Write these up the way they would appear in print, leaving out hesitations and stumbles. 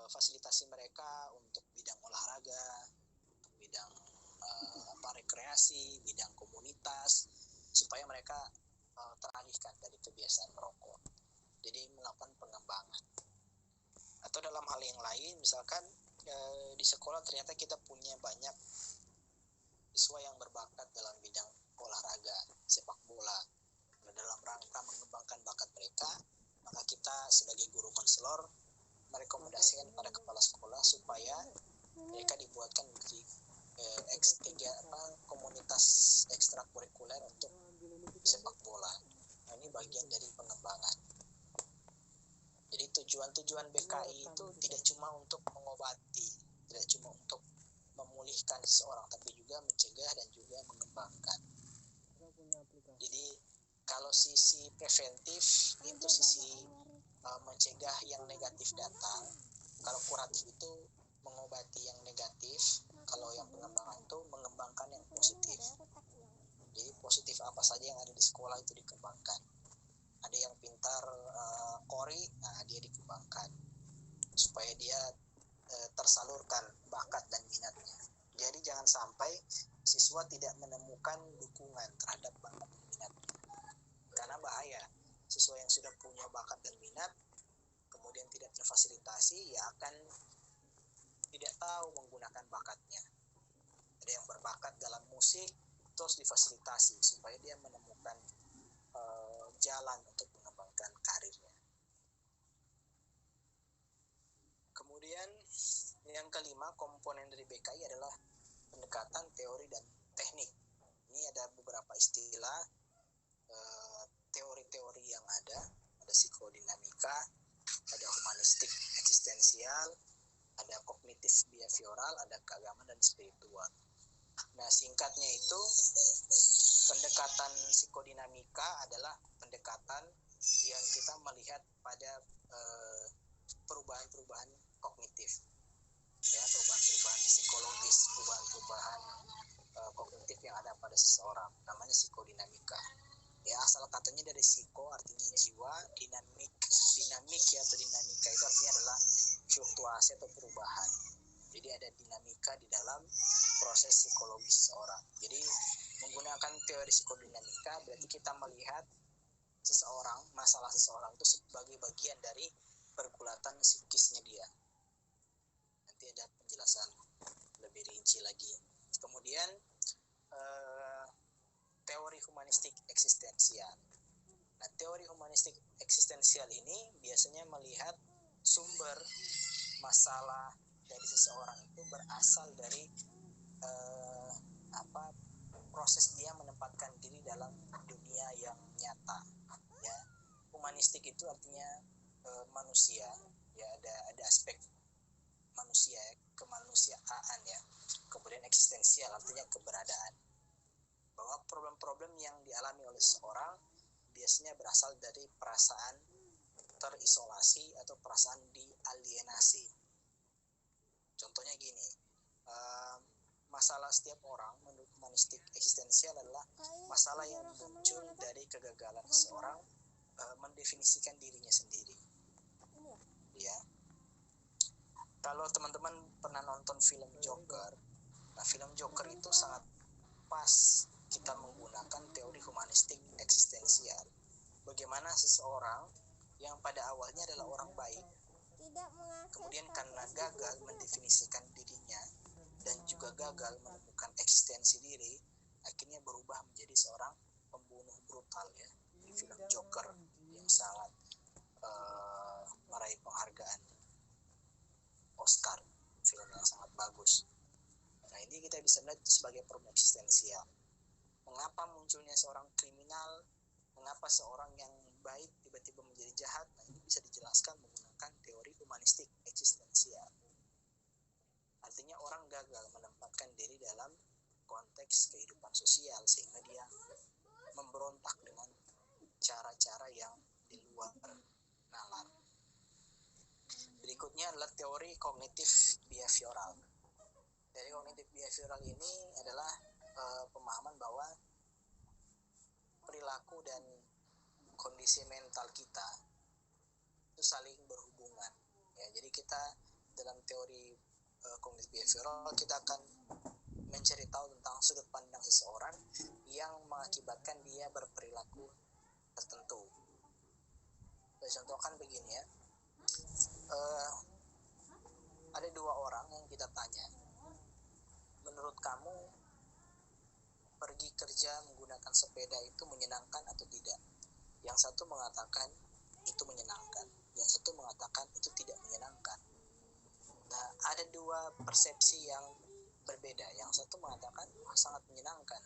fasilitasi mereka untuk bidang olahraga, untuk bidang rekreasi, bidang komunitas, supaya mereka teralihkan dari kebiasaan merokok. Jadi melakukan pengembangan. Atau dalam hal yang lain, misalkan di sekolah ternyata kita punya banyak siswa yang berbakat dalam bidang olahraga, sepak bola. Nah, dalam rangka mengembangkan bakat mereka, maka kita sebagai guru konselor merekomendasikan pada kepala sekolah supaya mereka dibuatkan menjadi komunitas ekstrakurikuler untuk sepak bola. Nah, ini bagian dari pengembangan. Jadi tujuan BKI itu tidak cuma untuk mengobati, tidak cuma untuk memulihkan seseorang, tapi juga mencegah dan juga mengembangkan. Jadi kalau sisi preventif itu sisi mencegah yang negatif datang, kalau kuratif itu mengobati yang negatif, kalau yang pengembangan itu mengembangkan yang positif. Jadi positif apa saja yang ada di sekolah itu dikembangkan. Ada yang pintar kori, nah dia dikembangkan supaya dia tersalurkan bakat dan minatnya. Jadi jangan sampai siswa tidak menemukan dukungan terhadap bakat dan minatnya, karena bahaya. Siswa yang sudah punya bakat dan minat kemudian tidak terfasilitasi, ya akan tidak tahu menggunakan bakatnya. Ada yang berbakat dalam musik, terus difasilitasi supaya dia menemukan jalan untuk mengembangkan karirnya. Kemudian yang kelima, komponen dari BKI adalah pendekatan teori dan teknik. Ini ada beberapa istilah teori-teori yang ada psikodinamika, ada humanistik eksistensial, ada kognitif behavioral, ada keagamaan dan spiritual. Nah, singkatnya itu, pendekatan psikodinamika adalah pendekatan yang kita melihat pada perubahan-perubahan kognitif, ya, perubahan-perubahan psikologis, perubahan-perubahan kognitif yang ada pada seseorang, namanya psikodinamika. Ya, asal katanya dari psiko artinya jiwa, dinamik ya, atau dinamika itu artinya adalah fluktuasi atau perubahan. Jadi ada dinamika di dalam proses psikologis seseorang. Jadi menggunakan teori psikodinamika berarti kita melihat seseorang, masalah seseorang itu sebagai bagian dari pergulatan psikisnya dia. Nanti ada penjelasan lebih rinci lagi. Kemudian teori humanistik eksistensial. Nah, teori humanistik eksistensial ini biasanya melihat sumber masalah dari seseorang itu berasal dari proses dia menempatkan diri dalam dunia yang nyata. Ya, humanistik itu artinya manusia. Ya, ada aspek manusia, kemanusiaan ya. Kemudian eksistensial artinya keberadaan. Bahwa problem-problem yang dialami oleh seseorang biasanya berasal dari perasaan terisolasi atau perasaan dialienasi. Contohnya gini, masalah setiap orang menurut humanistik eksistensial adalah masalah yang muncul dari kegagalan seseorang mendefinisikan dirinya sendiri. Ya, kalau teman-teman pernah nonton film Joker, nah film Joker itu sangat pas kita menggunakan teori humanistik eksistensial. Bagaimana seseorang yang pada awalnya adalah orang baik, kemudian karena gagal mendefinisikan dirinya dan juga gagal menemukan eksistensi diri, akhirnya berubah menjadi seorang pembunuh brutal ya. Di film Joker yang sangat meraih penghargaan Oscar, film yang sangat bagus. Nah, ini kita bisa melihat sebagai problem eksistensial. Mengapa munculnya seorang kriminal, mengapa seorang yang baik tiba-tiba menjadi jahat? Nah, ini bisa dijelaskan menggunakan teori humanistik eksistensial. Artinya orang gagal menempatkan diri dalam konteks kehidupan sosial sehingga dia memberontak dengan cara-cara yang di luar nalar. Berikutnya adalah teori kognitif behavioral. Teori kognitif behavioral ini adalah pemahaman bahwa perilaku dan kondisi mental kita itu saling berhubungan. Ya, jadi kita dalam teori kognitif behavioral kita akan mencari tahu tentang sudut pandang seseorang yang mengakibatkan dia berperilaku tertentu. Contohkan begini ya, ada dua orang yang kita tanya, menurut kamu pergi kerja menggunakan sepeda itu menyenangkan atau tidak? Yang satu mengatakan itu menyenangkan, yang satu mengatakan itu tidak menyenangkan. Nah, ada dua persepsi yang berbeda. Yang satu mengatakan sangat menyenangkan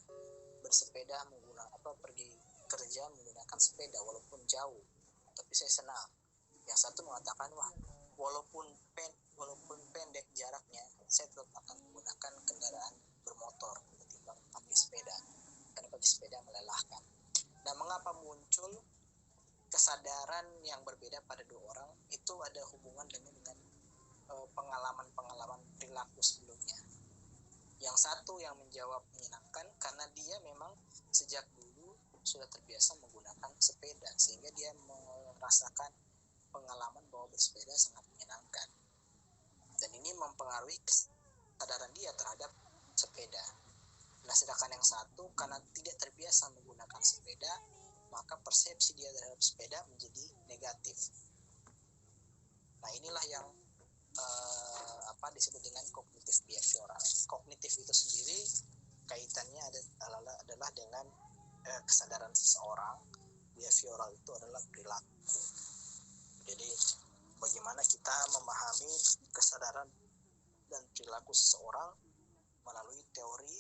bersepeda pergi kerja menggunakan sepeda walaupun jauh, tapi saya senang. Yang satu mengatakan walaupun pendek jaraknya, saya tetap akan menggunakan kendaraan bermotor ketimbang pakai sepeda, karena pakai sepeda melelahkan. Nah, mengapa muncul kesadaran yang berbeda pada dua orang? Itu ada hubungan dengan pengalaman-pengalaman perilaku sebelumnya. Yang satu yang menjawab menyenangkan karena dia memang sejak dulu sudah terbiasa menggunakan sepeda, sehingga dia merasakan pengalaman bahwa bersepeda sangat menyenangkan. Dan ini mempengaruhi kesadaran dia terhadap sepeda. Nah, sedangkan yang satu karena tidak terbiasa menggunakan sepeda, maka persepsi dia terhadap sepeda menjadi negatif. Nah, inilah yang disebut dengan kognitif behavioral. Kognitif itu sendiri kaitannya adalah dengan kesadaran seseorang. Behavioral itu adalah perilaku. Jadi bagaimana kita memahami kesadaran dan perilaku seseorang melalui teori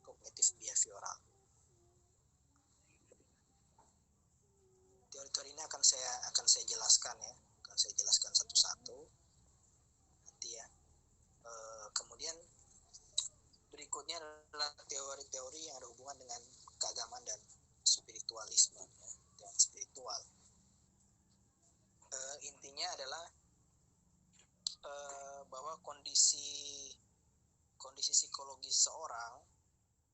kognitif behavioral. Teori-teori ini akan saya jelaskan ya, saya jelaskan satu-satu nanti ya. Kemudian berikutnya adalah teori-teori yang ada hubungan dengan keagamaan dan spiritualisme ya, dengan spiritual. Intinya adalah bahwa kondisi psikologis seorang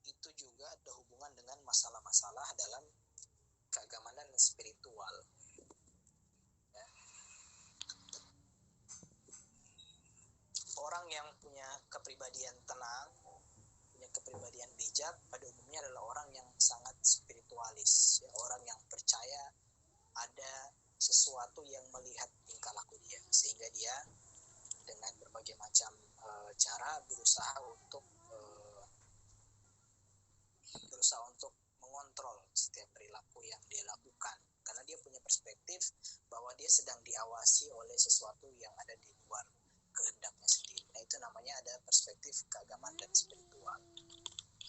itu juga ada hubungan dengan masalah-masalah dalam keagamaan dan spiritual. Ya. Orang yang punya kepribadian tenang, punya kepribadian bijak, pada umumnya adalah orang yang sangat spiritualis, ya, orang yang percaya ada sesuatu yang melihat tingkah laku dia, sehingga dia dengan berbagai macam cara berusaha untuk mengontrol setiap perilaku yang dia lakukan, karena dia punya perspektif bahwa dia sedang diawasi oleh sesuatu yang ada di luar kehendaknya sendiri. Nah, itu namanya ada perspektif keagamaan dan spiritual.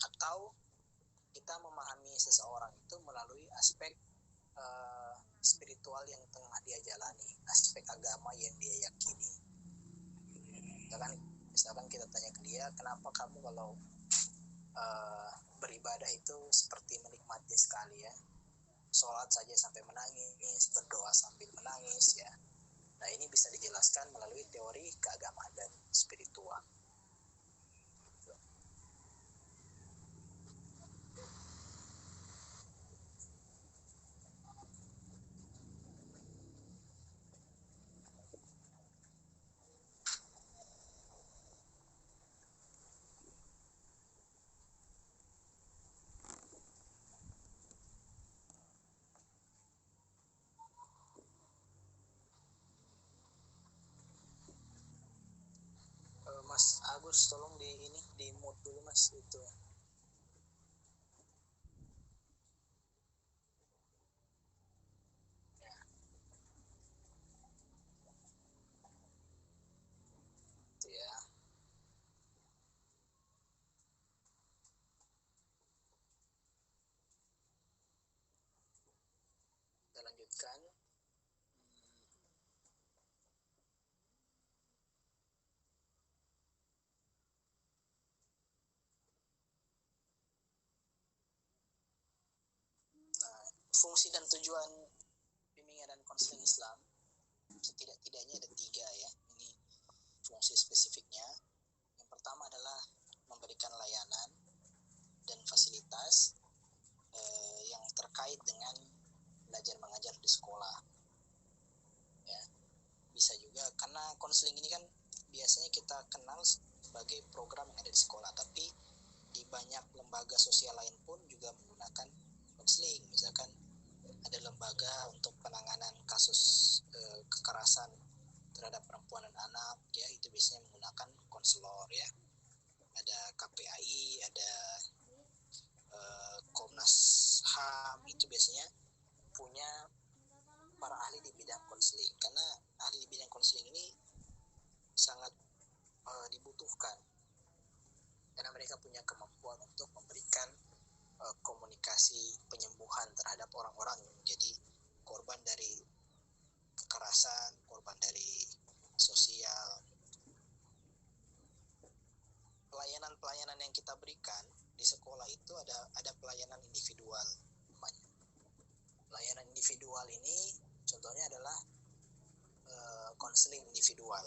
Atau kita memahami seseorang itu melalui aspek spiritual yang tengah dia jalani, aspek agama yang dia yakini. Misalkan kita tanya ke dia, kenapa kamu kalau beribadah itu seperti menikmati sekali ya, sholat saja sampai menangis, berdoa sambil menangis ya. Nah, ini bisa dijelaskan melalui teori keagamaan dan spiritual. Mas Agus, tolong di mute dulu Mas itu. Ya. Itu ya. Kita lanjutkan. Fungsi dan tujuan bimbingan dan konseling Islam setidak-tidaknya ada 3 ya. Ini fungsi spesifiknya. Yang pertama adalah memberikan layanan dan fasilitas yang terkait dengan belajar mengajar di sekolah ya. bisa juga, karena konseling ini kan biasanya kita kenal sebagai program yang ada di sekolah, tapi di banyak lembaga sosial lain pun juga menggunakan konseling. Misalkan ada lembaga untuk penanganan kasus kekerasan terhadap perempuan dan anak, ya itu biasanya menggunakan konselor ya. Ada KPAI, ada Komnas HAM, itu biasanya punya para ahli di bidang konseling, karena ahli di bidang konseling ini sangat dibutuhkan karena mereka punya kemampuan untuk memberikan komunikasi penyembuhan terhadap orang-orang yang menjadi korban dari kekerasan, korban dari sosial. Pelayanan yang kita berikan di sekolah itu ada pelayanan individual namanya. Pelayanan individual ini contohnya adalah konseling individual.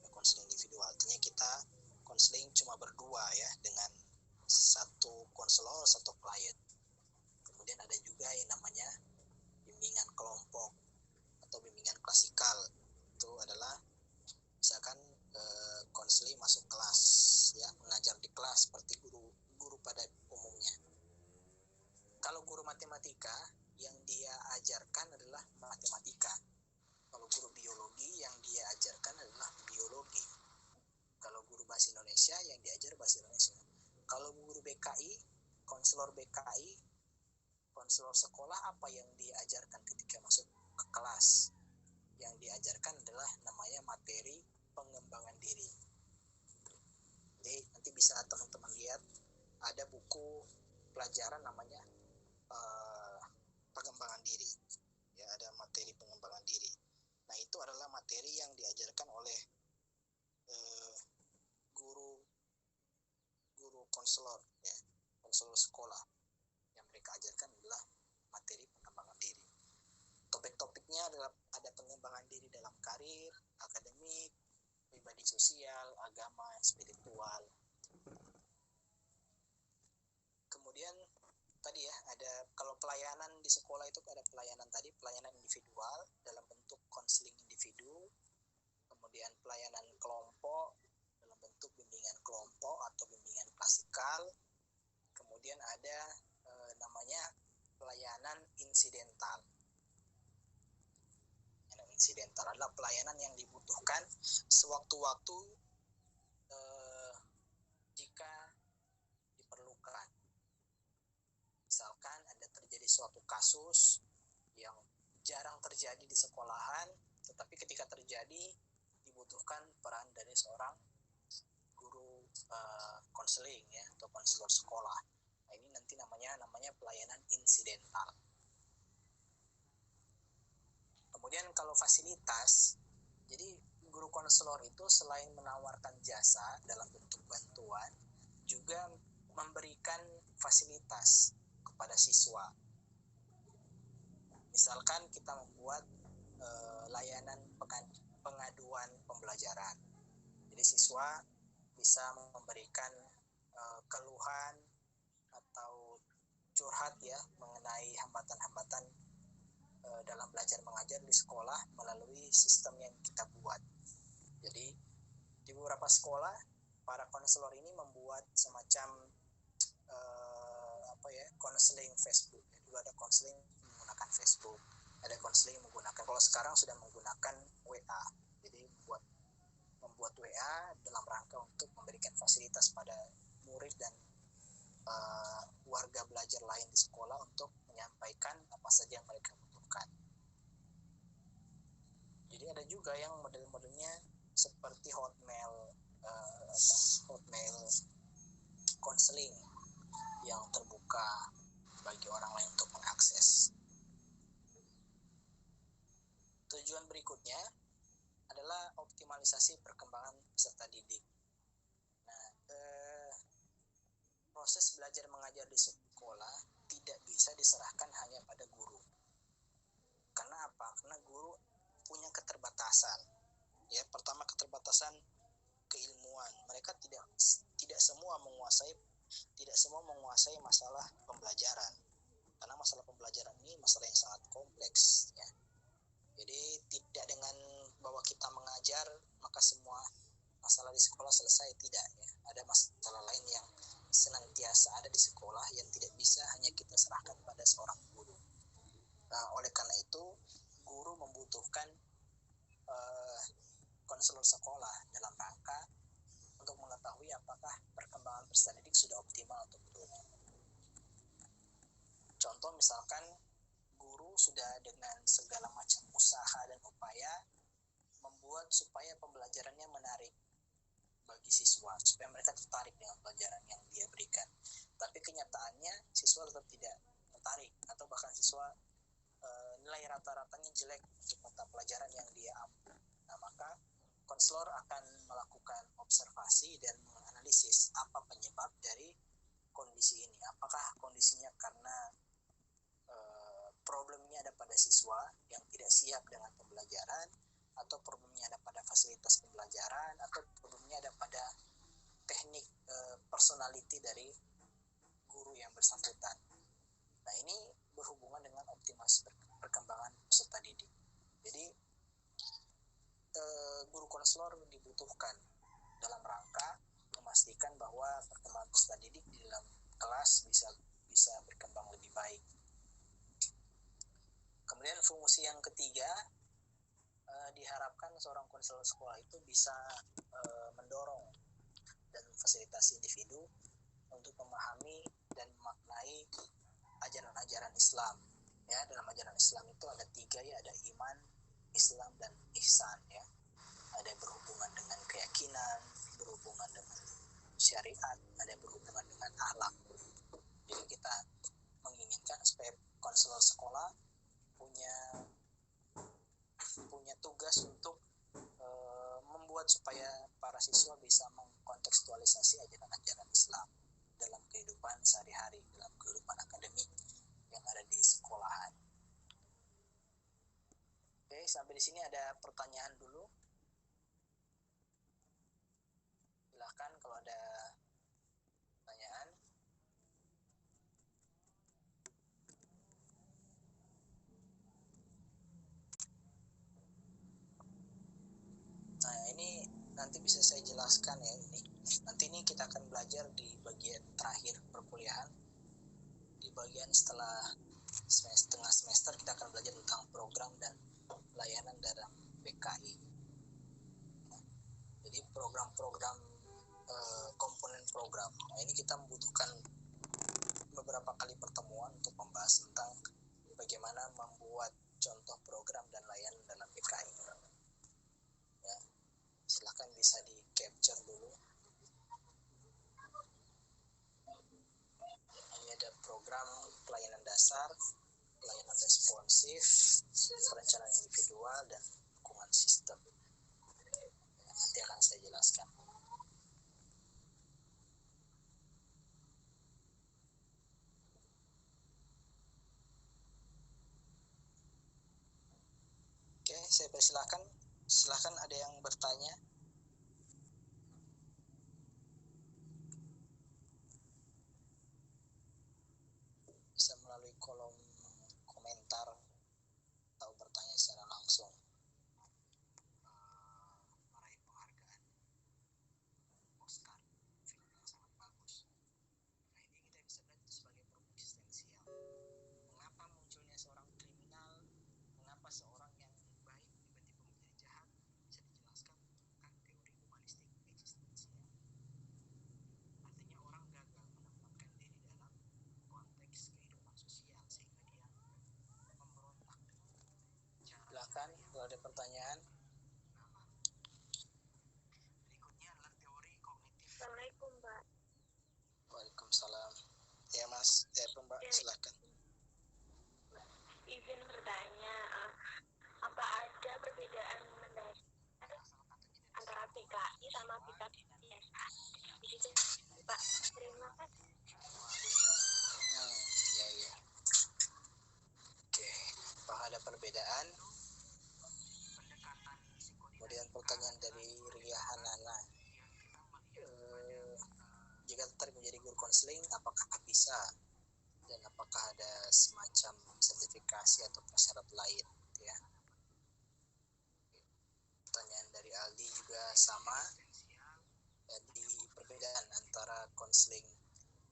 Konseling individual artinya kita konseling cuma berdua ya, dengan satu konselor, satu klien. Kemudian ada juga yang namanya bimbingan kelompok atau bimbingan klasikal. Itu adalah misalkan konseling masuk kelas ya, mengajar di kelas seperti guru pada umumnya. Kalau guru matematika, yang dia ajarkan adalah matematika. Kalau guru biologi, yang dia ajarkan adalah biologi. Kalau guru bahasa Indonesia, yang diajar bahasa Indonesia. Kalau guru BKI, konselor BKI, konselor sekolah, apa yang diajarkan ketika masuk ke kelas? Yang diajarkan adalah namanya materi pengembangan diri. Jadi nanti bisa teman-teman lihat ada buku pelajaran namanya pengembangan diri. Ya, ada materi pengembangan diri. Nah, itu adalah materi yang diajarkan oleh guru konselor ya, konselor sekolah. Yang mereka ajarkan adalah materi pengembangan diri. Topik-topiknya adalah ada pengembangan diri dalam karir, akademik, pribadi sosial, agama, spiritual. Kemudian tadi ya, ada kalau pelayanan di sekolah itu ada pelayanan tadi, pelayanan individual dalam bentuk konseling individu, kemudian pelayanan kelompok dalam bentuk bimbingan kelompok atau bimbingan klasikal, kemudian ada namanya pelayanan insidental. Pelayanan insidental adalah pelayanan yang dibutuhkan sewaktu-waktu jika diperlukan. Misalkan ada terjadi suatu kasus yang jarang terjadi di sekolahan, tetapi ketika terjadi dibutuhkan peran dari seorang guru konseling ya, atau konselor sekolah. Nah, ini nanti namanya pelayanan insidental. Kemudian kalau fasilitas, jadi guru konselor itu selain menawarkan jasa dalam bentuk bantuan, juga memberikan fasilitas kepada siswa. Misalkan kita membuat layanan pengaduan pembelajaran. Jadi siswa bisa memberikan keluhan atau curhat ya mengenai hambatan-hambatan dalam belajar mengajar di sekolah melalui sistem yang kita buat. Jadi di beberapa sekolah para konselor ini membuat semacam konseling Facebook. Dulu ada konseling menggunakan Facebook, ada konseling menggunakan, kalau sekarang sudah menggunakan WA. Jadi membuat WA dalam rangka untuk memberikan fasilitas pada murid dan warga belajar lain di sekolah untuk menyampaikan apa saja yang mereka butuhkan. Jadi ada juga yang model-modelnya seperti Hotmail konseling yang terbuka bagi orang lain untuk mengakses. Tujuan berikutnya adalah optimalisasi perkembangan peserta didik. Nah, proses belajar mengajar di sekolah tidak bisa diserahkan hanya pada guru. Karena apa? Karena guru punya keterbatasan. Ya, pertama keterbatasan keilmuan. Mereka tidak semua menguasai masalah pembelajaran. Karena masalah pembelajaran ini masalah yang sangat kompleks ya. Jadi tidak dengan di sekolah selesai, tidak ya. Ada masalah lain yang senantiasa ada di sekolah yang tidak bisa hanya kita serahkan pada seorang guru. Nah, oleh karena itu guru membutuhkan konselor sekolah dalam rangka untuk mengetahui apakah perkembangan peserta didik sudah optimal atau belum. Contoh misalkan guru sudah dengan segala macam usaha dan upaya membuat supaya pembelajarannya menarik bagi siswa, supaya mereka tertarik dengan pelajaran yang dia berikan. Tapi kenyataannya siswa tetap tidak tertarik, atau bahkan siswa nilai rata-ratanya jelek untuk mata pelajaran yang dia ambil. Nah, maka konselor akan melakukan observasi dan menganalisis apa penyebab dari kondisi ini. Apakah kondisinya karena problemnya ada pada siswa yang tidak siap dengan pembelajaran, atau problemnya ada pada fasilitas pembelajaran, atau problemnya ada pada teknik personality dari guru yang bersangkutan. Nah, ini berhubungan dengan optimasi perkembangan peserta didik. Jadi guru konselor dibutuhkan dalam rangka memastikan bahwa perkembangan peserta didik di dalam kelas bisa berkembang lebih baik. Kemudian fungsi yang ketiga, diharapkan seorang konselor sekolah itu bisa mendorong dan memfasilitasi individu untuk memahami dan memaknai ajaran-ajaran Islam. Ya, dalam ajaran Islam itu ada 3 ya, ada iman, Islam, dan ihsan ya. Ada yang berhubungan dengan keyakinan, berhubungan dengan syariat, ada yang berhubungan dengan akhlak. Jadi kita menginginkan supaya konselor sekolah punya tugas untuk membuat supaya para siswa bisa mengkontekstualisasi ajaran-ajaran Islam dalam kehidupan sehari-hari, dalam kehidupan akademik yang ada di sekolahan. Oke, sampai di sini ada pertanyaan dulu. Silakan kalau ada pertanyaan. Nah, ini nanti bisa saya jelaskan ya ini. Nanti ini kita akan belajar di bagian terakhir perkuliahan. Di bagian setelah tengah semester kita akan belajar tentang program dan layanan dalam BKI. Jadi program-program, komponen program. Nah, ini kita membutuhkan beberapa kali pertemuan untuk membahas tentang bagaimana membuat contoh program dan layanan dalam BKI. Ya, silakan bisa di capture dulu. Ini ada program pelayanan dasar, pelayanan responsif, perencanaan individual, dan dukungan sistem. Ya, nanti akan saya jelaskan. Oke, saya persilakan. Silakan ada yang bertanya. Bisa melalui kolom komentar atau bertanya secara langsung. Meraih penghargaan Oscar, film yang sangat bagus. Nah, ini kita bisa lihat sebagai problem eksistensial. Mengapa munculnya seorang kriminal? Mengapa seorang yang baik tiba-tiba menjadi jahat? Bisa dijelaskan menggunakan teori humanistik eksistensial. Artinya orang gagal menempatkan diri dalam konteks kehidupan sosial sehingga dia memberontak. Silakan kalau ada pertanyaan. Berikutnya adalah teori kognitif. Assalamualaikum, Mbak. Waalaikumsalam. Ya, Mas. Mbak, silakan. Izin bertanya, apa ada perbedaan mendasar antara PKI sama PKI biasa? Begitu, Pak. Terima kasih. Ya. Oke, apakah ada perbedaan? Kemudian pertanyaan dari Ria Hanana. Jika tertarik menjadi guru konseling, apakah bisa? Dan apakah ada semacam sertifikasi atau syarat lain? Ya. Pertanyaan dari Aldi juga sama. Jadi perbedaan antara konseling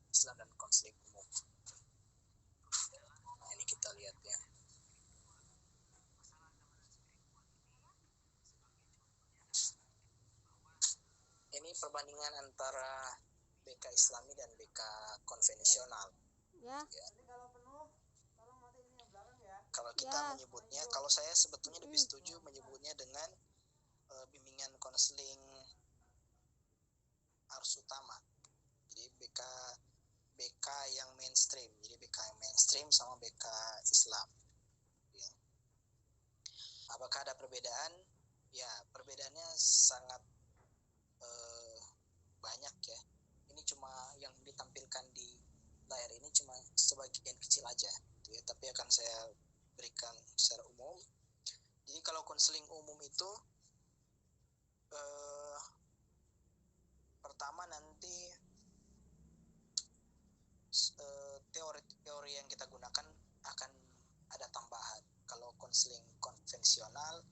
Islam dan konseling umum. Nah, ini kita lihat ya. Ini perbandingan antara BK Islami dan BK konvensional. Ya. Ya. Kalau kita menyebutnya, kalau saya sebetulnya lebih setuju menyebutnya dengan bimbingan konseling arus utama. Jadi BK yang mainstream. Jadi BK yang mainstream sama BK Islam. Ya. Apakah ada perbedaan? Ya, perbedaannya sangat banyak ya. Ini cuma yang ditampilkan di layar ini cuma sebagian kecil aja, gitu ya. Tapi akan saya berikan secara umum. Jadi kalau konseling umum itu pertama nanti teori-teori yang kita gunakan akan ada tambahan. Kalau konseling konvensional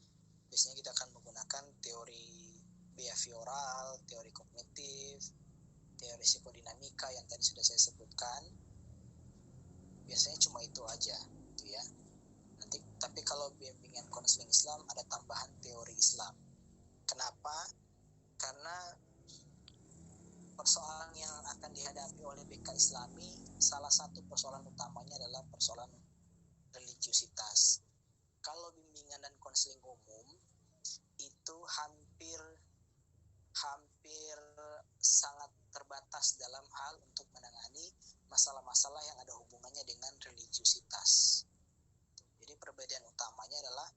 biasanya kita akan menggunakan teori behavioral, teori kognitif, teori psikodinamika yang tadi sudah saya sebutkan. Biasanya cuma itu aja, gitu ya. Nanti tapi kalau bimbingan konseling Islam ada tambahan teori Islam. Kenapa? Karena persoalan yang akan dihadapi oleh BK Islami, salah satu persoalan utamanya adalah persoalan religiusitas. Kalau bimbingan dan konseling umum itu hampir sangat terbatas dalam hal untuk menangani masalah-masalah yang ada hubungannya dengan religiusitas. Jadi perbedaan utamanya adalah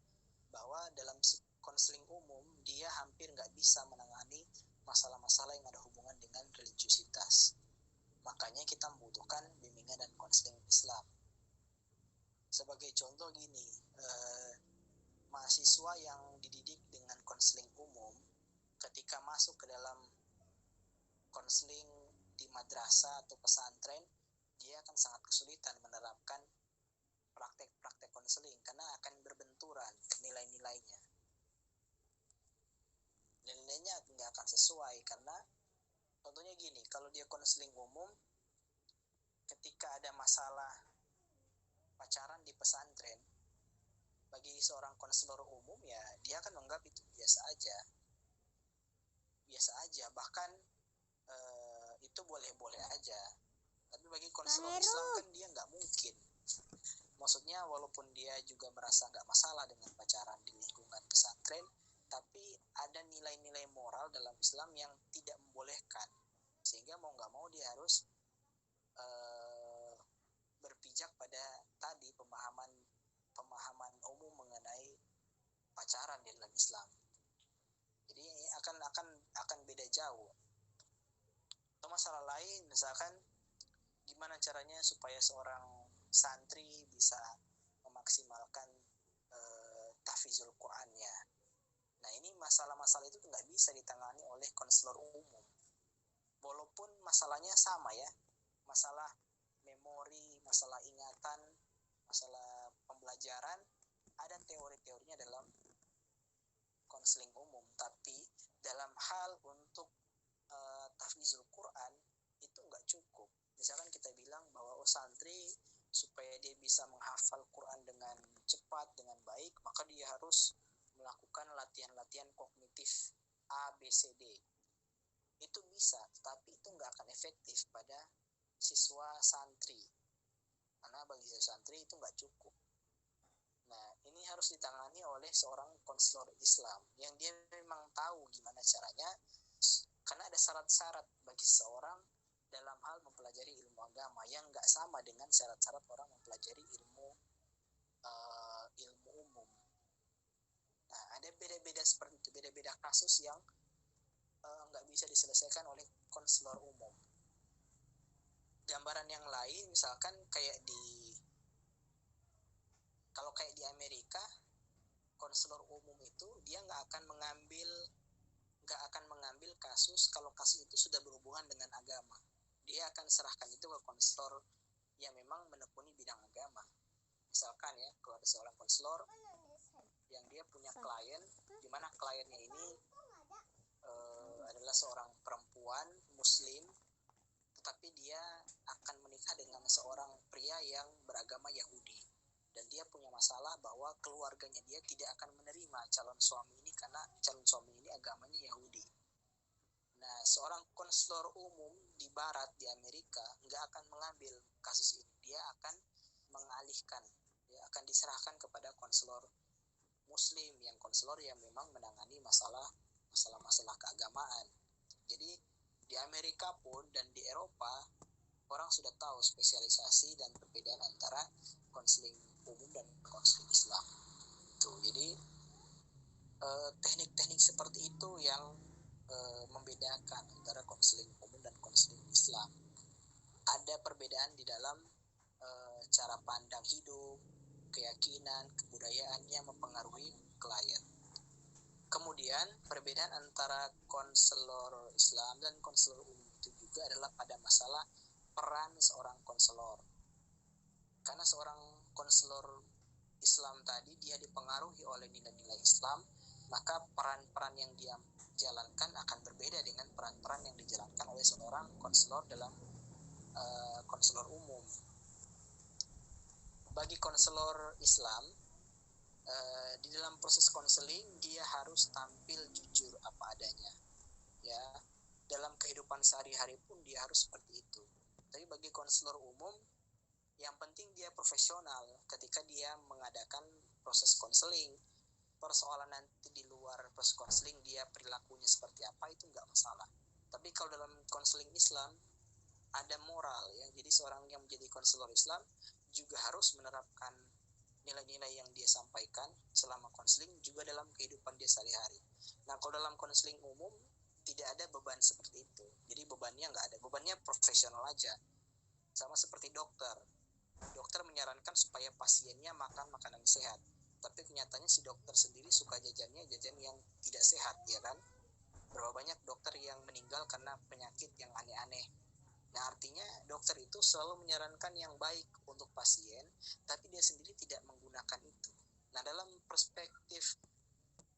bahwa dalam konseling umum dia hampir nggak bisa menangani masalah-masalah yang ada hubungan dengan religiusitas. Makanya kita membutuhkan bimbingan dan konseling Islam. Sebagai contoh gini, mahasiswa yang dididik dengan konseling umum ketika masuk ke dalam konseling di madrasah atau pesantren, dia akan sangat kesulitan menerapkan praktek-praktek konseling karena akan berbenturan nilai-nilainya. Nilainya nggak akan sesuai karena contohnya gini, kalau dia konseling umum, ketika ada masalah pacaran di pesantren, bagi seorang konselor umum ya dia akan menganggap itu biasa aja, bahkan itu boleh-boleh aja. Tapi bagi konselor Islam kan dia nggak mungkin. Maksudnya walaupun dia juga merasa nggak masalah dengan pacaran di lingkungan pesantren, tapi ada nilai-nilai moral dalam Islam yang tidak membolehkan, sehingga mau nggak mau dia harus berpijak pada tadi pemahaman umum mengenai pacaran di dalam Islam. Jadi akan beda jauh. Atau masalah lain, misalkan gimana caranya supaya seorang santri bisa memaksimalkan tahfizul Qur'annya. Nah, ini masalah-masalah itu nggak bisa ditangani oleh konselor umum. Walaupun masalahnya sama ya, masalah memori, masalah ingatan, masalah pembelajaran, ada teori-teorinya dalam konseling umum. Tapi dalam hal untuk tahfizul Quran itu nggak cukup. Misalkan kita bilang bahwa santri supaya dia bisa menghafal Quran dengan cepat, dengan baik, maka dia harus melakukan latihan-latihan kognitif A, B, C, D. Itu bisa, tapi itu nggak akan efektif pada siswa santri. Karena bagi siswa santri itu nggak cukup. Nah, ini harus ditangani oleh seorang konselor Islam yang dia memang tahu gimana caranya, karena ada syarat-syarat bagi seseorang dalam hal mempelajari ilmu agama yang nggak sama dengan syarat-syarat orang mempelajari ilmu umum. Nah, ada beda-beda seperti itu, beda-beda kasus yang nggak bisa diselesaikan oleh konselor umum. Gambaran yang lain, misalkan kalau kayak di Amerika, konselor umum itu dia nggak akan mengambil kasus kalau kasus itu sudah berhubungan dengan agama. Dia akan serahkan itu ke konselor yang memang menekuni bidang agama. Misalkan ya, kalau ada seorang konselor yang dia punya klien, di mana kliennya ini adalah seorang perempuan dia akan menikah dengan seorang pria yang beragama Yahudi, dan dia punya masalah bahwa keluarganya dia tidak akan menerima calon suami ini karena calon suami ini agamanya Yahudi. Nah, seorang konselor umum di barat di Amerika nggak akan mengambil kasus ini, dia akan mengalihkan, dia akan diserahkan kepada konselor Muslim, konselor yang memang menangani masalah keagamaan. Jadi di Amerika pun dan di Eropa orang sudah tahu spesialisasi dan perbedaan antara konseling umum dan konseling Islam. Tuh, jadi teknik-teknik seperti itu yang membedakan antara konseling umum dan konseling Islam. Ada perbedaan di dalam cara pandang hidup, keyakinan, kebudayaan yang mempengaruhi klien. Kemudian perbedaan antara konselor Islam dan konselor umum itu juga adalah pada masalah peran seorang konselor. Karena seorang konselor Islam tadi dia dipengaruhi oleh nilai-nilai Islam, maka peran-peran yang dia jalankan akan berbeda dengan peran-peran yang dijalankan oleh seorang konselor dalam konselor umum. Bagi konselor Islam, di dalam proses konseling dia harus tampil jujur apa adanya, ya. Dalam kehidupan sehari-hari pun dia harus seperti itu. Tapi bagi konselor umum, yang penting dia profesional ketika dia mengadakan proses konseling. Persoalan nanti di luar proses konseling dia perilakunya seperti apa itu nggak masalah. Tapi kalau dalam konseling Islam ada moral, ya. Jadi seorang yang menjadi konselor Islam juga harus menerapkan nilai-nilai yang dia sampaikan selama konseling juga dalam kehidupan dia sehari-hari. Nah, kalau dalam konseling umum tidak ada beban seperti itu. Jadi bebannya nggak ada, bebannya profesional aja. Sama seperti dokter. Dokter menyarankan supaya pasiennya makan makanan sehat. Tapi kenyataannya si dokter sendiri suka jajan yang tidak sehat, ya kan? Berapa banyak dokter yang meninggal karena penyakit yang aneh-aneh. Nah, artinya dokter itu selalu menyarankan yang baik untuk pasien, tapi dia sendiri tidak menggunakan itu. Nah, dalam perspektif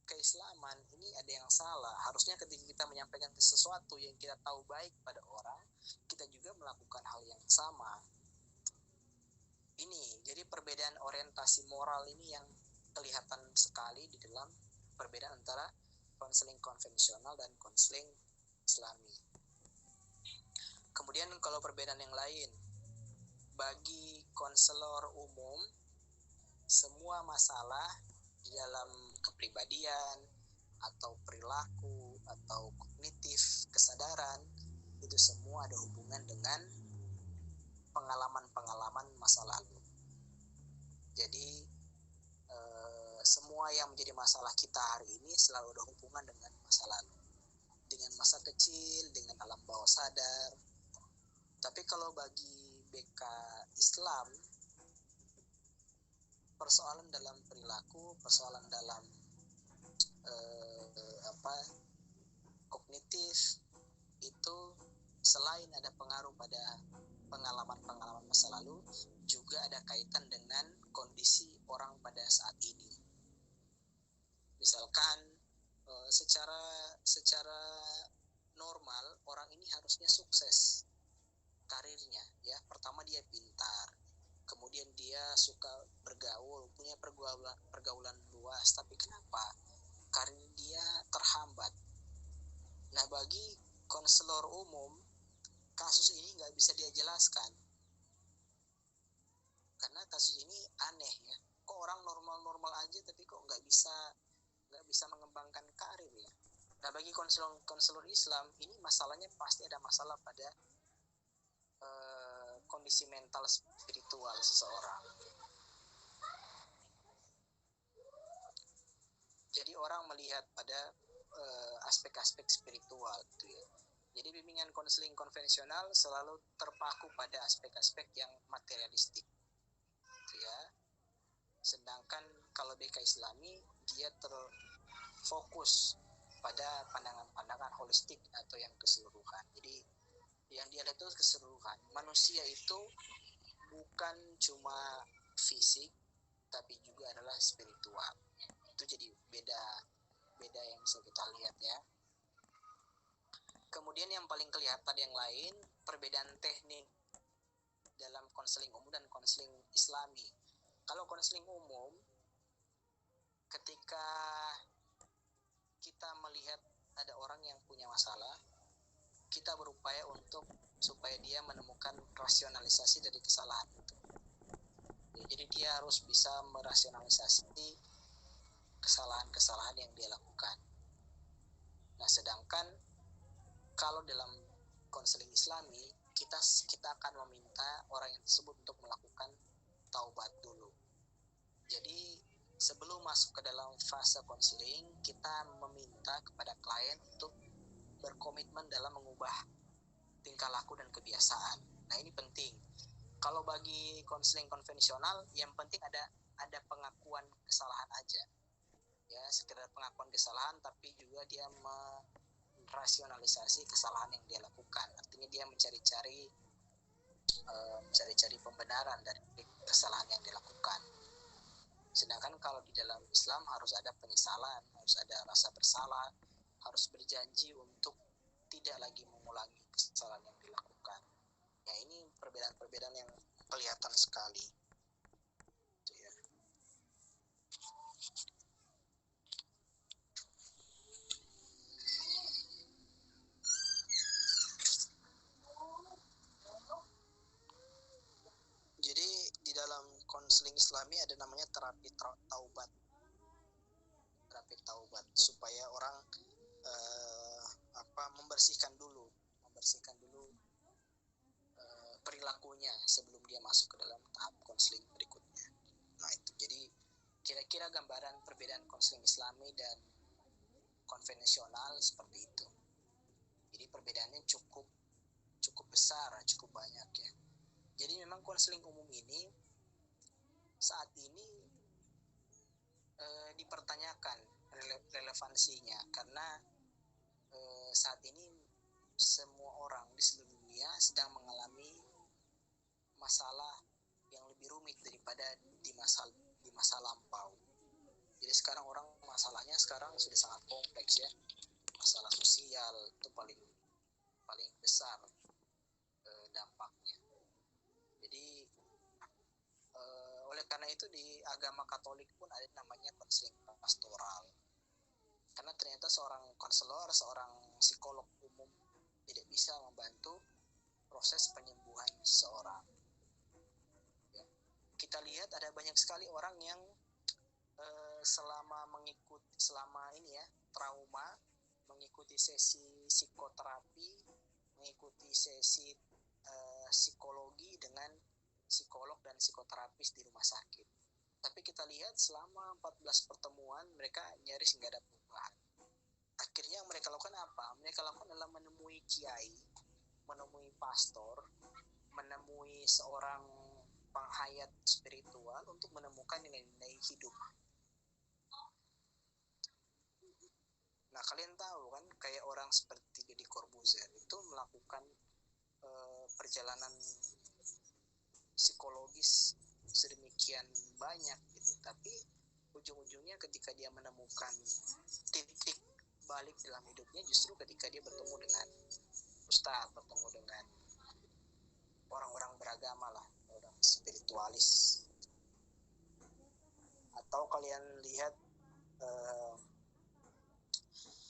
keislaman ini ada yang salah. Harusnya ketika kita menyampaikan sesuatu yang kita tahu baik pada orang, kita juga melakukan hal yang sama. Ini, jadi perbedaan orientasi moral ini yang kelihatan sekali di dalam perbedaan antara konseling konvensional dan konseling Islami. Kemudian kalau perbedaan yang lain, bagi konselor umum, semua masalah di dalam kepribadian atau perilaku atau kognitif, kesadaran, itu semua ada hubungan dengan pengalaman-pengalaman masa lalu. Jadi semua yang menjadi masalah kita hari ini selalu ada hubungan dengan masa lalu, dengan masa kecil, dengan alam bawah sadar. Tapi kalau bagi BK Islam, persoalan dalam perilaku, persoalan dalam kognitif itu selain ada pengaruh pada pengalaman-pengalaman masa lalu, juga ada kaitan dengan kondisi orang pada saat ini. Misalkan secara normal orang ini harusnya sukses karirnya, ya. Pertama dia pintar, kemudian dia suka bergaul, punya pergaulan luas, tapi kenapa karir dia terhambat? Nah, bagi konselor umum kasus ini nggak bisa dia jelaskan karena kasus ini aneh, ya. Kok orang normal-normal aja tapi kok nggak bisa mengembangkan karir, ya. Nah, bagi konselor Islam ini masalahnya pasti ada masalah pada kondisi mental spiritual seseorang. Jadi orang melihat pada aspek-aspek spiritual gitu, ya. Jadi bimbingan konseling konvensional selalu terpaku pada aspek-aspek yang materialistik, gitu, ya. Sedangkan kalau BK Islami dia terfokus pada pandangan-pandangan holistik atau yang keseluruhan. Jadi yang dia lihat itu keseluruhan. Manusia itu bukan cuma fisik, tapi juga adalah spiritual. Itu jadi beda yang bisa kita lihat, ya. Kemudian yang paling kelihatan yang lain perbedaan teknik dalam konseling umum dan konseling Islami. Kalau konseling umum, ketika kita melihat ada orang yang punya masalah, kita berupaya untuk supaya dia menemukan rasionalisasi dari kesalahan itu. Jadi dia harus bisa merasionalisasi kesalahan-kesalahan yang dia lakukan. Nah, sedangkan kalau dalam konseling Islami, kita akan meminta orang yang tersebut untuk melakukan taubat dulu. Jadi sebelum masuk ke dalam fase konseling, kita meminta kepada klien untuk berkomitmen dalam mengubah tingkah laku dan kebiasaan. Nah, ini penting. Kalau bagi konseling konvensional, yang penting ada pengakuan kesalahan aja. Ya, sekedar pengakuan kesalahan, tapi juga dia merasionalisasi kesalahan yang dia lakukan. Artinya dia mencari-cari pembenaran dari kesalahan yang dilakukan. Sedangkan kalau di dalam Islam harus ada penyesalan, harus ada rasa bersalah, harus berjanji untuk tidak lagi mengulangi kesalahan yang dilakukan. Ya, ini perbedaan-perbedaan yang kelihatan sekali. Itu ya. Jadi di dalam konseling Islami ada namanya terapi taubat. Terapi taubat supaya orang membersihkan dulu perilakunya sebelum dia masuk ke dalam tahap konseling berikutnya. Nah, itu jadi kira-kira gambaran perbedaan konseling Islami dan konvensional seperti itu. Jadi perbedaannya cukup besar, cukup banyak ya. Jadi memang konseling umum ini saat ini dipertanyakan relevansinya karena saat ini semua orang di seluruh dunia sedang mengalami masalah yang lebih rumit daripada di masa lampau. Jadi sekarang orang masalahnya sekarang sudah sangat kompleks ya. Masalah sosial itu paling besar dampaknya. Jadi oleh karena itu di agama Katolik pun ada namanya konseling pastoral. Karena ternyata seorang konselor, seorang psikolog umum tidak bisa membantu proses penyembuhan seseorang. Ya. Kita lihat ada banyak sekali orang yang selama ini ya trauma, mengikuti sesi psikoterapi, mengikuti sesi psikologi dengan psikolog dan psikoterapis di rumah sakit. Tapi kita lihat selama 14 pertemuan mereka nyaris nggak ada perubahan. Akhirnya yang mereka lakukan apa? Mereka lakukan adalah menemui kiai, menemui pastor, menemui seorang penghayat spiritual untuk menemukan nilai-nilai hidup. Nah, kalian tahu kan kayak orang seperti Deddy Corbuzier itu melakukan perjalanan psikologis sedemikian banyak gitu, tapi ujung-ujungnya ketika dia menemukan titik balik dalam hidupnya justru ketika dia bertemu dengan ustadz, bertemu dengan orang-orang beragama lah, orang spiritualis. Atau kalian lihat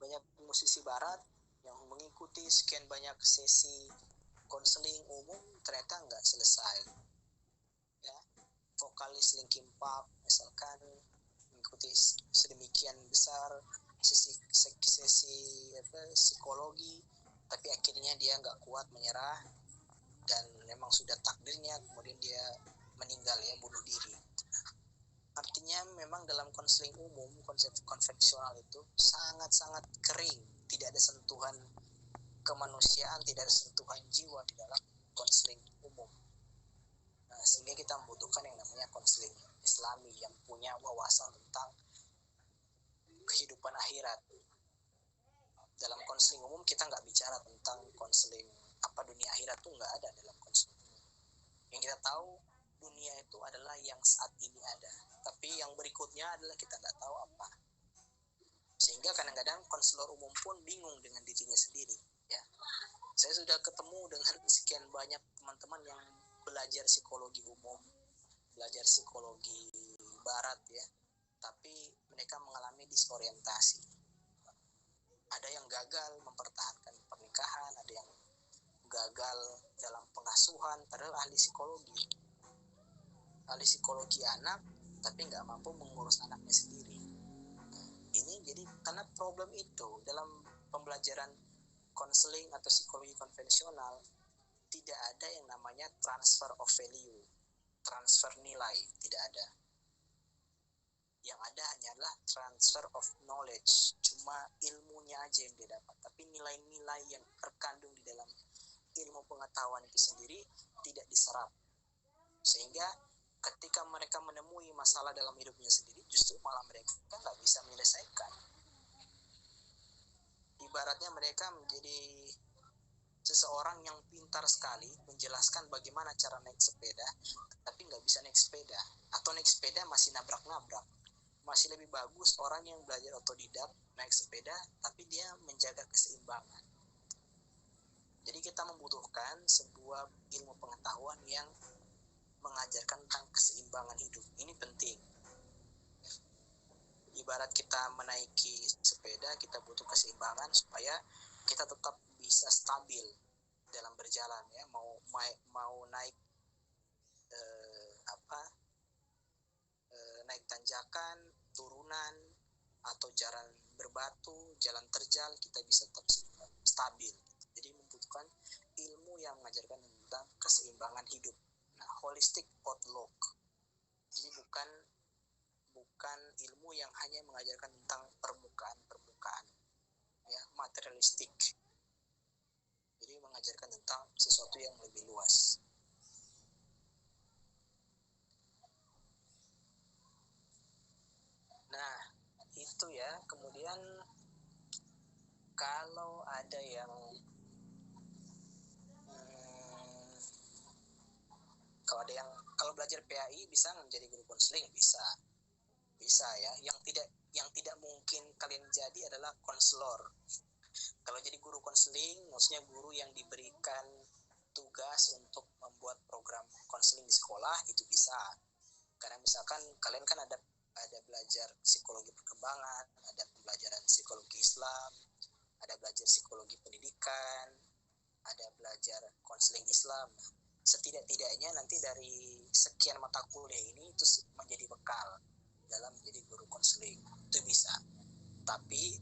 banyak musisi barat yang mengikuti sekian banyak sesi konseling umum ternyata nggak selesai ya. Vokalis Linkin Park misalkan mengikuti sedemikian besar sesi psikologi, tapi akhirnya dia nggak kuat, menyerah, dan memang sudah takdirnya kemudian dia meninggal ya, bunuh diri. Artinya memang dalam konseling umum, konsep konvensional itu sangat-sangat kering, tidak ada sentuhan kemanusiaan, tidak ada sentuhan jiwa di dalam konseling umum. Nah, sehingga kita membutuhkan yang namanya konseling Islami yang punya wawasan tentang kehidupan akhirat. Dalam konseling umum kita nggak bicara tentang konseling apa dunia akhirat tuh nggak ada dalam konseling umum. Yang kita tahu dunia itu adalah yang saat ini ada, tapi yang berikutnya adalah kita nggak tahu apa. Sehingga kadang-kadang konselor umum pun bingung dengan dirinya sendiri, ya. Saya sudah ketemu dengan sekian banyak teman-teman yang belajar psikologi umum, belajar psikologi barat ya, tapi mereka mengalami disorientasi. Ada yang gagal mempertahankan pernikahan, ada yang gagal dalam pengasuhan, padahal ahli psikologi anak, tapi nggak mampu mengurus anaknya sendiri. Ini jadi karena problem itu dalam pembelajaran konseling atau psikologi konvensional tidak ada yang namanya transfer of value, transfer nilai, tidak ada. Yang ada hanyalah transfer of knowledge, cuma ilmunya aja yang dia dapat, tapi nilai-nilai yang terkandung di dalam ilmu pengetahuan itu sendiri tidak diserap, sehingga ketika mereka menemui masalah dalam hidupnya sendiri, justru malah mereka nggak bisa menyelesaikan. Ibaratnya mereka menjadi seseorang yang pintar sekali menjelaskan bagaimana cara naik sepeda, tapi nggak bisa naik sepeda, atau naik sepeda masih nabrak-nabrak. Masih lebih bagus orang yang belajar otodidak naik sepeda, tapi dia menjaga keseimbangan. Jadi kita membutuhkan sebuah ilmu pengetahuan yang mengajarkan tentang keseimbangan hidup. Ini penting. Ibarat kita menaiki sepeda, kita butuh keseimbangan supaya kita tetap bisa stabil dalam berjalan ya. Mau naik naik tanjakan, turunan, atau jalan berbatu, jalan terjal, kita bisa tetap stabil. Jadi membutuhkan ilmu yang mengajarkan tentang keseimbangan hidup. Nah, holistic outlook. Jadi bukan ilmu yang hanya mengajarkan tentang permukaan ya, materialistik. Jadi mengajarkan tentang sesuatu yang lebih luas. Nah, itu ya. Kemudian kalau ada yang kalau belajar PAI bisa menjadi guru konseling, bisa ya. Yang tidak mungkin kalian jadi adalah konselor. Kalau jadi guru konseling, maksudnya guru yang diberikan tugas untuk membuat program konseling di sekolah, itu bisa. Karena misalkan kalian kan ada belajar psikologi perkembangan, ada pembelajaran psikologi Islam, ada belajar psikologi pendidikan, ada belajar konseling Islam. Setidak-tidaknya nanti dari sekian mata kuliah ini itu menjadi bekal dalam menjadi guru konseling. Itu bisa. Tapi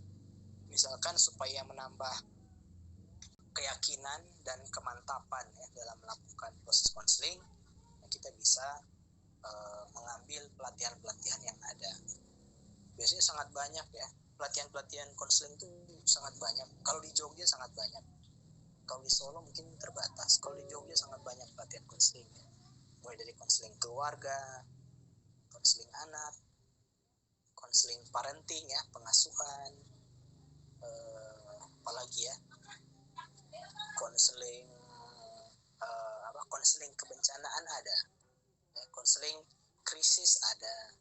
misalkan supaya menambah keyakinan dan kemantapan ya dalam melakukan proses konseling, kita bisa mengambil pelatihan-pelatihan yang ada. Biasanya sangat banyak ya, pelatihan-pelatihan konseling itu sangat banyak. Kalau di Jogja sangat banyak, kalau di Solo mungkin terbatas. Kalau di Jogja sangat banyak pelatihan konseling ya. Mulai dari konseling keluarga, konseling anak, konseling parenting ya, pengasuhan, apalagi ya, konseling konseling kebencanaan ada, konseling krisis ada,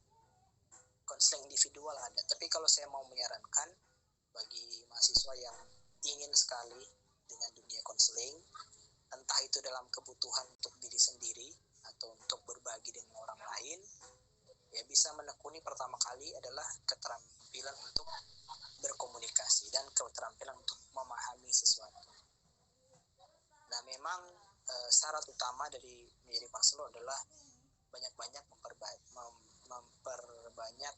konseling individual ada. Tapi kalau saya mau menyarankan bagi mahasiswa yang ingin sekali dengan dunia konseling, entah itu dalam kebutuhan untuk diri sendiri atau untuk berbagi dengan orang lain, ya bisa menekuni pertama kali adalah keterampilan untuk berkomunikasi dan keterampilan untuk memahami sesuatu. Nah, memang syarat utama dari menjadi konselor adalah banyak-banyak memperbanyak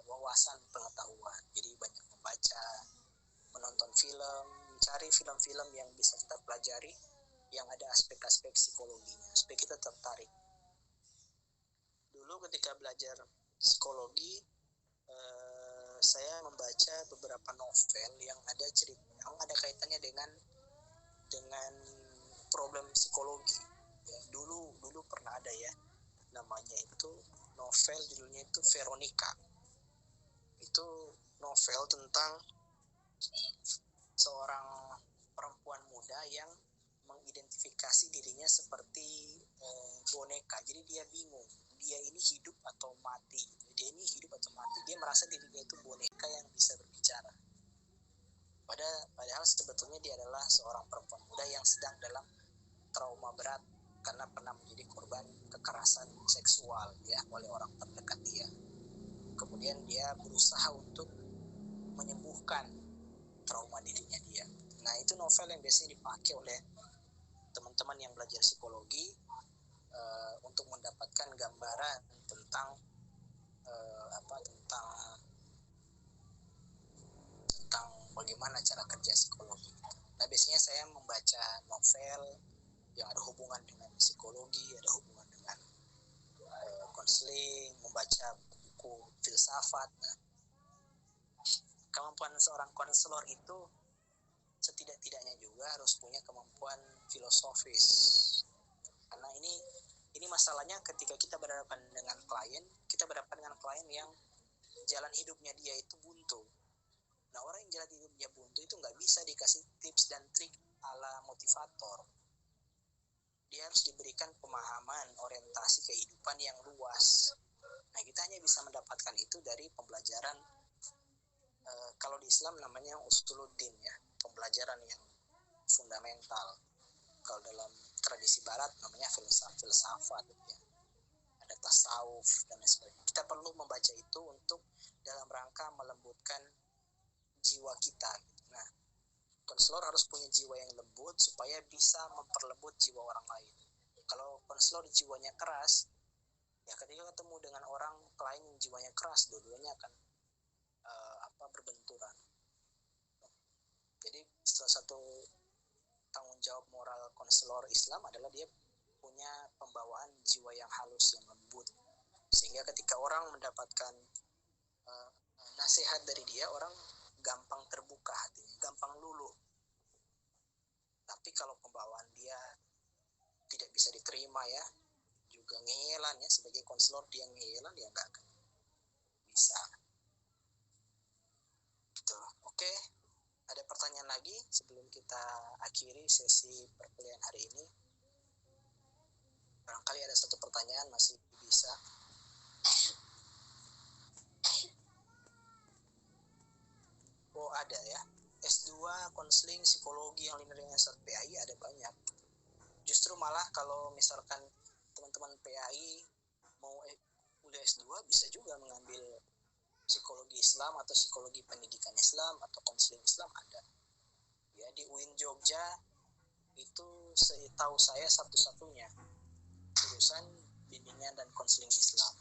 wawasan pengetahuan. Jadi banyak membaca, menonton film, mencari film-film yang bisa kita pelajari, yang ada aspek-aspek psikologinya, supaya kita tertarik. Dulu ketika belajar psikologi, saya membaca beberapa novel yang ada kaitannya dengan problem psikologi. Ya, dulu pernah ada ya, namanya itu novel, judulnya itu Veronica. Itu novel tentang seorang perempuan muda yang mengidentifikasi dirinya seperti boneka. Jadi dia bingung, dia ini hidup atau mati. Dia ini hidup atau mati. Dia merasa dirinya itu boneka yang bisa berbicara. Padahal sebetulnya dia adalah seorang perempuan muda yang sedang dalam trauma berat karena pernah menjadi korban kekerasan seksual ya oleh orang terdekat dia. Kemudian dia berusaha untuk menyembuhkan trauma dirinya dia. Nah, itu novel yang biasanya dipakai oleh teman-teman yang belajar psikologi untuk mendapatkan gambaran tentang tentang bagaimana cara kerja psikologi. Nah, biasanya saya membaca novel yang ada hubungan dengan psikologi, ada hubungan dengan konseling, membaca buku filsafat. Nah, kemampuan seorang konselor itu setidak-tidaknya juga harus punya kemampuan filosofis. Karena ini masalahnya ketika kita berhadapan dengan klien yang jalan hidupnya dia itu buntu. Nah, orang yang jalan hidupnya buntu itu nggak bisa dikasih tips dan trik ala motivator. Dia harus diberikan pemahaman orientasi kehidupan yang luas. Nah, kita hanya bisa mendapatkan itu dari pembelajaran kalau di Islam namanya usuluddin ya, pembelajaran yang fundamental. Kalau dalam tradisi barat namanya filsafat ya. Ada tasawuf dan lain sebagainya. Kita perlu membaca itu untuk dalam rangka melembutkan jiwa kita. Nah, konselor harus punya jiwa yang lembut supaya bisa memperlembut jiwa orang lain. Kalau konselor jiwanya keras, ya ketika ketemu dengan orang klien yang jiwanya keras, dua-duanya akan berbenturan. Jadi salah satu tanggung jawab moral konselor Islam adalah dia punya pembawaan jiwa yang halus, yang lembut, sehingga ketika orang mendapatkan nasihat dari dia, orang gampang terbuka hatinya, gampang luluh. Tapi kalau pembawaan dia tidak bisa diterima ya, juga ngeyelan ya, sebagai konselor dia ngeyelan, dia nggak akan bisa. Gitu. Oke, ada pertanyaan lagi sebelum kita akhiri sesi perkuliahan hari ini? Barangkali ada satu pertanyaan masih bisa. Oh, ada ya. S2 konseling psikologi yang linear dengan PAI ada banyak. Justru malah kalau misalkan teman-teman PAI mau kuliah S2 bisa juga mengambil psikologi Islam atau psikologi pendidikan Islam atau konseling Islam ada. Ya, di UIN Jogja itu setahu saya satu-satunya jurusan bimbingan dan konseling Islam.